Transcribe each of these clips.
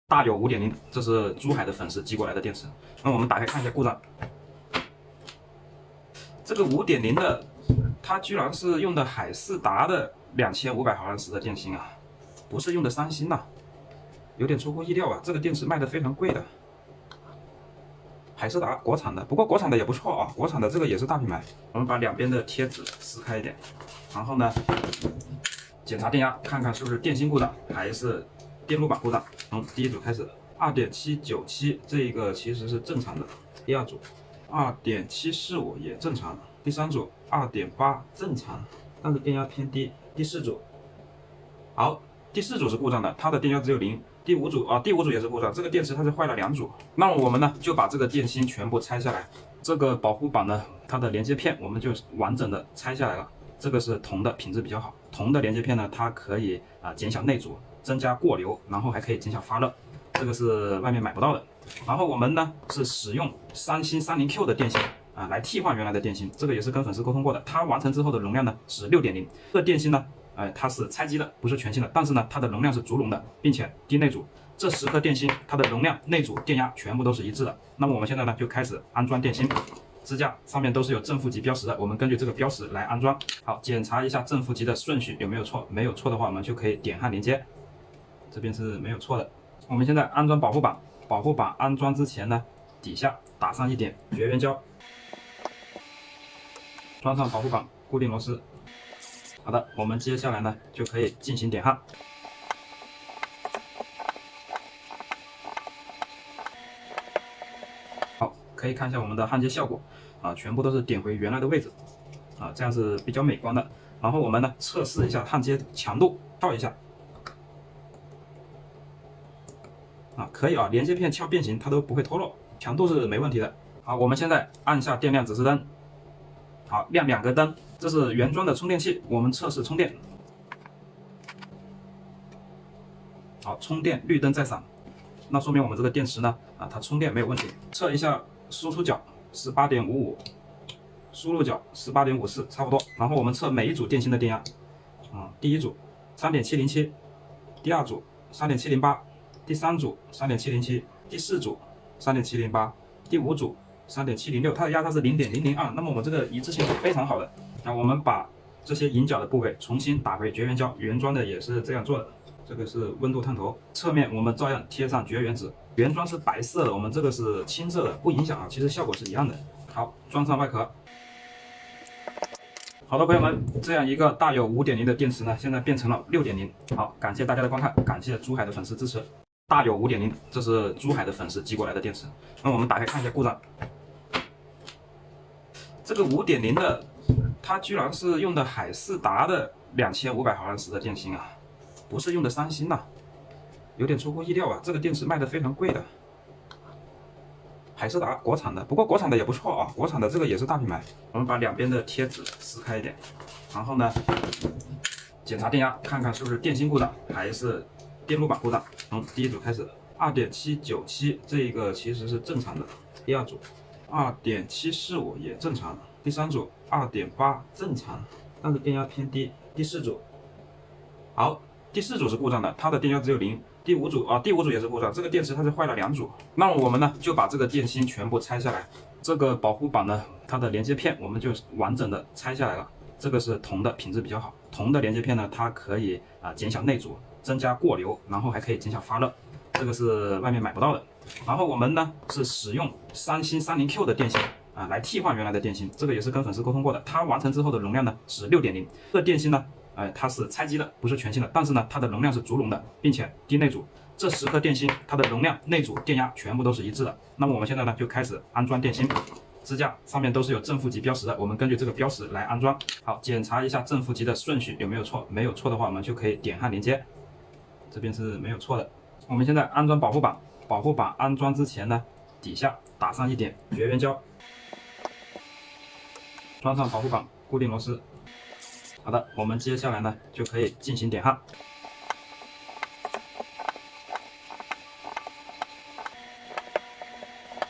大有5.0，这是珠海的粉丝寄过来的电池。那我们打开看一下故障。这个5.0的，它居然是用的海仕达的2500毫安时的电芯啊，不是用的三星呐，有点出乎意料啊。这个电池卖的非常贵的，海仕达国产的，不过国产的也不错啊，国产的这个也是大品牌。我们把两边的贴纸撕开一点，然后呢，检查电压，看看是不是电芯故障还是电路板故障。从第一组开始，2.797这个其实是正常的。第二组2.745也正常。第三组2.8正常，但是电压偏低。第四组，好，第四组是故障的，它的电压只有0。第五组也是故障，这个电池它是坏了2组。那么我们呢就把这个电芯全部拆下来，这个保护板呢，它的连接片我们就完整的拆下来了。这个是铜的，品质比较好。铜的连接片呢，它可以减小内阻，增加过流，然后还可以减小发热，这个是外面买不到的。然后我们呢是使用三星 30Q 的电芯来替换原来的电芯，这个也是跟粉丝沟通过的。它完成之后的容量呢是6.0，这个电芯呢，它是拆机的，不是全新的，但是呢它的容量是足容的，并且低内阻。这10颗电芯它的容量、内阻、电压全部都是一致的。那么我们现在呢就开始安装电芯。支架上面都是有正负极标识的，我们根据这个标识来安装。好，检查一下正负极的顺序有没有错，没有错的话，我们就可以点焊连接。这边是没有错的。我们现在安装保护板，保护板安装之前呢，底下打上一点绝缘胶，装上保护板固定螺丝。好的，我们接下来呢就可以进行点焊。好，可以看一下我们的焊接效果全部都是点回原来的位置这样是比较美观的。然后我们呢测试一下焊接强度，撬一下可以连接片撬变形它都不会脱落，强度是没问题的。好，我们现在按下电量指示灯，好，亮2个灯，这是原装的充电器，我们测试充电。好，充电绿灯在闪，那说明我们这个电池呢它充电没有问题。测一下输出角18.55，输入角18.54，差不多。然后我们测每一组电芯的电压第一组3.707，第二组3.708，第三组3.707，第四组3.708，第五组3.706，它的压差是0.002，那么我们这个一致性是非常好的。我们把这些引脚的部位重新打回绝缘胶，原装的也是这样做的。这个是温度探头，侧面我们照样贴上绝缘纸，原装是白色的，我们这个是青色的，不影响其实效果是一样的。好，装上外壳。好的，朋友们，这样一个大有5.0的电池呢，现在变成了6.0。好，感谢大家的观看，感谢珠海的粉丝支持。大有5.0，这是珠海的粉丝寄过来的电池。那我们打开看一下故障。这个5.0的，它居然是用的海仕达的2500毫安时的电芯啊，不是用的三星呐，有点出乎意料啊。这个电池卖的非常贵的。海仕达国产的，不过国产的也不错国产的这个也是大品牌。我们把两边的贴纸撕开一点，然后呢，检查电压，看看是不是电芯故障还是电路板故障。从第一组开始，2.797这个其实是正常的。第二组2.745也正常。第三组2.8正常，但是电压偏低。第四组，好，第四组是故障的，它的电压只有0。第五组也是故障，这个电池它是坏了2组。那么我们呢就把这个电芯全部拆下来，这个保护板呢，它的连接片我们就完整的拆下来了。这个是铜的，品质比较好。铜的连接片呢，它可以减小内阻，增加过流，然后还可以减小发热，这个是外面买不到的。然后我们呢是使用三星 30Q 的电芯来替换原来的电芯，这个也是跟粉丝沟通过的。它完成之后的容量呢是6.0，这个电芯呢它是拆机的，不是全新的，但是呢它的容量是足容的，并且低内阻。这10颗电芯它的容量、内阻、电压全部都是一致的。那么我们现在呢就开始安装电芯。支架上面都是有正负极标识的，我们根据这个标识来安装。好，检查一下正负极的顺序有没有错，没有错的话，我们就可以点焊连接。这边是没有错的。我们现在安装保护板，保护板安装之前呢，底下打上一点绝缘胶，装上保护板固定螺丝。好的，我们接下来呢就可以进行点焊。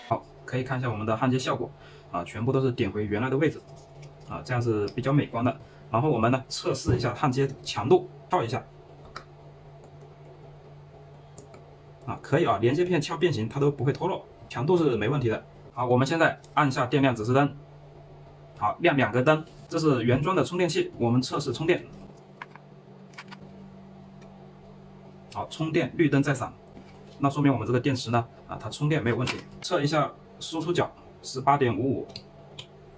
好，可以看一下我们的焊接效果全部都是点回原来的位置这样是比较美观的。然后我们呢测试一下焊接强度，撬一下可以。可以啊，连接片撬变形它都不会脱落，强度是没问题的。好，我们现在按下电量指示灯，好，亮2个灯，这是原装的充电器，我们测试充电。好，充电绿灯在闪，那说明我们这个电池呢，它充电没有问题。测一下输出角 18.55，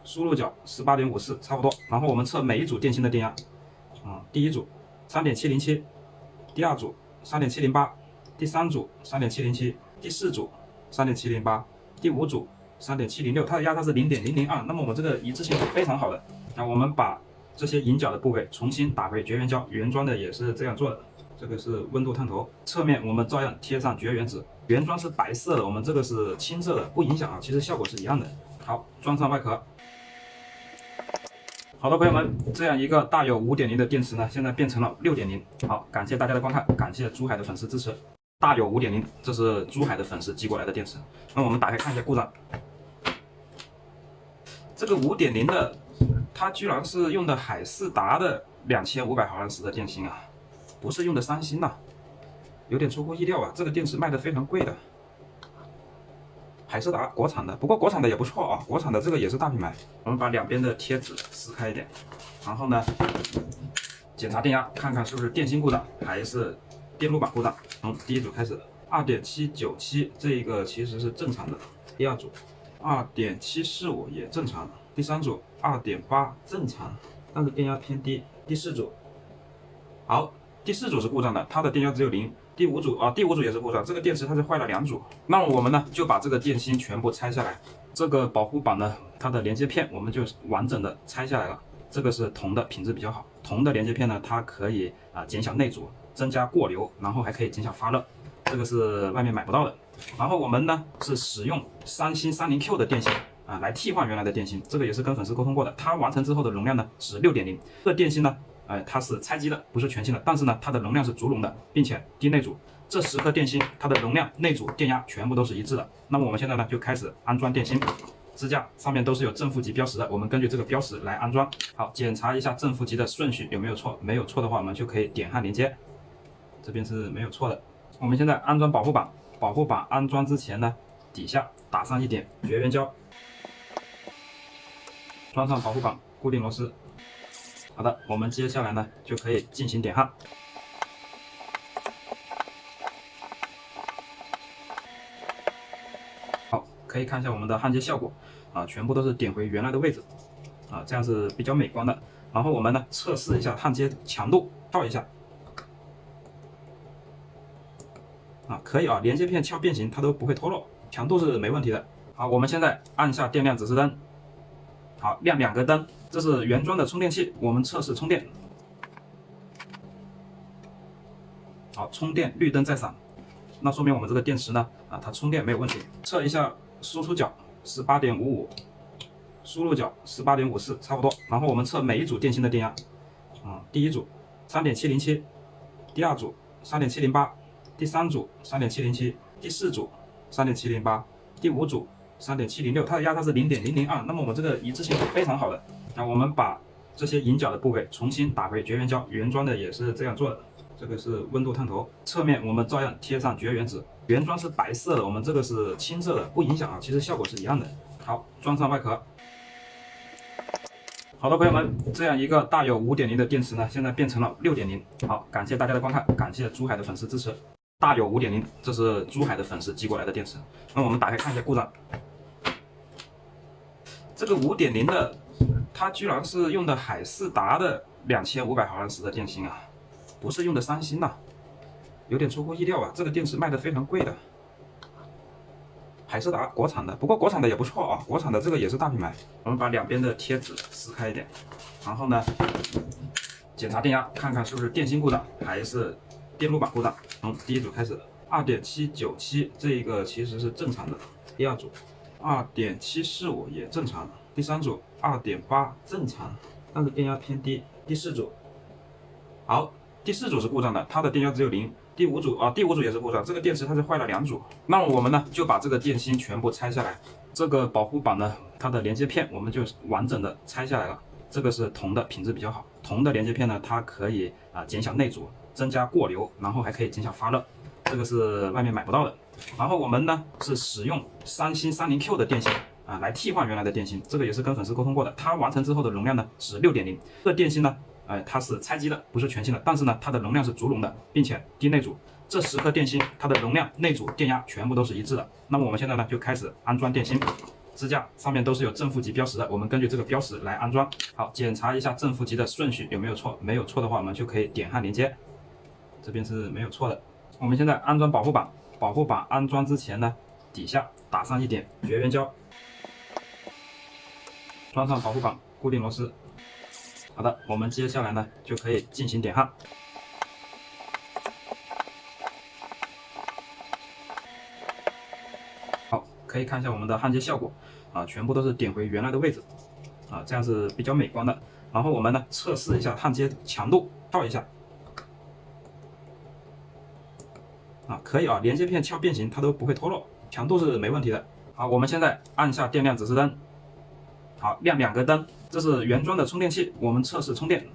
输入角 18.54， 差不多。然后我们测每一组电芯的电压，第一组 3.707， 第二组 3.708， 第三组 3.707， 第四组 3.708， 第五组 3.706， 它的压差是 0.002， 那么我们这个一致性是非常好的。我们把这些引脚的部位重新打回绝缘胶，原装的也是这样做的。这个是温度探头，侧面我们照样贴上绝缘纸，原装是白色的，我们这个是青色的，不影响啊，其实效果是一样的。好，装上外壳。好的，朋友们，这样一个大有 5.0 的电池呢，现在变成了 6.0。好，感谢大家的观看，感谢珠海的粉丝支持。大有 5.0， 这是珠海的粉丝寄过来的电池。那我们打开看一下故障。这个 5.0 的，它居然是用的海仕达的2500毫安时的电芯啊，不是用的三星呐，有点出乎意料啊。这个电池卖的非常贵的。海仕达国产的，不过国产的也不错啊，国产的这个也是大品牌。我们把两边的贴纸撕开一点，然后呢，检查电压，看看是不是电芯故障还是电路板故障。从第一组开始 ，2.797 这个其实是正常的。第二组 2.745 也正常。第三组 2.8 正常，但是电压偏低。第四组，好，第四组是故障的，它的电压只有0。第五组也是故障，这个电池它是坏了2组。那么我们呢就把这个电芯全部拆下来，这个保护板呢，它的连接片我们就完整的拆下来了。这个是铜的，品质比较好。铜的连接片呢，它可以减小内阻，增加过流，然后还可以减小发热，这个是外面买不到的。然后我们呢是使用三星 30Q 的电芯来替换原来的电芯，这个也是跟粉丝沟通过的。它完成之后的容量呢是 6.0， 这个电芯呢。它是拆机的，不是全新的，但是呢，它的容量是足容的，并且低内阻。这10颗电芯，它的容量、内阻、电压全部都是一致的。那么我们现在呢，就开始安装电芯，支架上面都是有正负极标识的，我们根据这个标识来安装。好，检查一下正负极的顺序有没有错，没有错的话，我们就可以点焊连接。这边是没有错的。我们现在安装保护板，保护板安装之前呢，底下打上一点绝缘胶，装上保护板固定螺丝。好的，我们接下来呢就可以进行点焊。好，可以看一下我们的焊接效果全部都是点回原来的位置这样是比较美观的。然后我们呢测试一下焊接强度，撬一下可以啊，连接片撬变形它都不会脱落，强度是没问题的。好，我们现在按下电量指示灯，好，亮2个灯。这是原装的充电器，我们测试充电。好，充电绿灯在闪，那说明我们这个电池呢它充电没有问题。测一下输出角 18.55， 输入角 18.54， 差不多。然后我们测每一组电芯的电压第一组 3.707， 第二组 3.708， 第三组 3.707， 第四组 3.708， 第五组 3.706， 它的压差是 0.002， 那么我们这个一致性是非常好的。我们把这些引脚的部位重新打回绝缘胶，原装的也是这样做的。这个是温度探头，侧面我们照样贴上绝缘纸，原装是白色的，我们这个是青色的，不影响啊，其实效果是一样的。好，装上外壳。好的，朋友们，这样一个大有 5.0 的电池呢，现在变成了 6.0。好，感谢大家的观看，感谢珠海的粉丝支持。大有 5.0， 这是珠海的粉丝寄过来的电池。那我们打开看一下故障。这个 5.0 的，它居然是用的海仕达的2500毫安时的电芯啊，不是用的三星呐，有点出乎意料啊。这个电池卖的非常贵的。海仕达国产的，不过国产的也不错啊，国产的这个也是大品牌。我们把两边的贴纸撕开一点，然后呢，检查电压，看看是不是电芯故障还是电路板故障。从第一组开始 2.797 这个其实是正常的。第二组 2.745 也正常。第三组 2.8 正常，但是电压偏低。第四组，好，第四组是故障的，它的电压只有0。第五组也是故障，这个电池它是坏了2组。那么我们呢就把这个电芯全部拆下来，这个保护板呢，它的连接片我们就完整的拆下来了。这个是铜的，品质比较好。铜的连接片呢，它可以减小内阻，增加过流，然后还可以减小发热，这个是外面买不到的。然后我们呢是使用三星 30Q 的电芯啊来替换原来的电芯，这个也是跟粉丝沟通过的。它完成之后的容量呢是6.0，这电芯呢，它是拆机的，不是全新的，但是呢它的容量是足容的，并且低内阻。这10颗电芯它的容量、内阻、电压全部都是一致的。那么我们现在呢就开始安装电芯。支架上面都是有正负极标识的，我们根据这个标识来安装。好，检查一下正负极的顺序有没有错，没有错的话，我们就可以点焊连接。这边是没有错的。我们现在安装保护板，保护板安装之前呢，底下打上一点绝缘胶，装上保护板，固定螺丝。好的，我们接下来呢就可以进行点焊。好，可以看一下我们的焊接效果啊，全部都是点回原来的位置啊，这样是比较美观的。然后我们呢测试一下焊接强度，撬一下啊，可以啊，连接片撬变形它都不会脱落，强度是没问题的。好，我们现在按下电量指示灯，好，亮2个灯，这是原装的充电器，我们测试充电。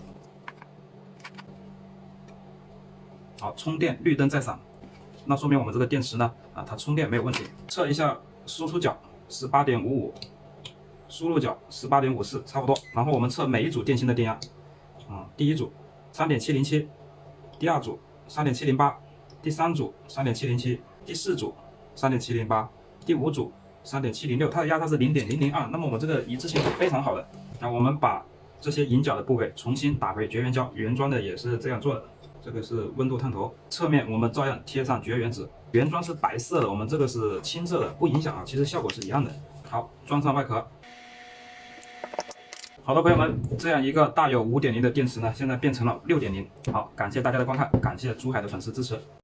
好，充电绿灯在闪，那说明我们这个电池呢它充电没有问题。测一下输出角18.55，输入角18.54，差不多。然后我们测每一组电芯的电压第一组3.707，第二组3.708，第三组3.707，第四组3.708，第五组3.706，它的压差是0.002，那么我们这个一致性是非常好的。那我们把这些引脚的部位重新打回绝缘胶，原装的也是这样做的。这个是温度探头，侧面我们照样贴上绝缘纸，原装是白色的，我们这个是青色的，不影响啊，其实效果是一样的。好，装上外壳。好的，朋友们，这样一个大有5.0的电池呢，现在变成了6.0。好，感谢大家的观看，感谢珠海的粉丝支持。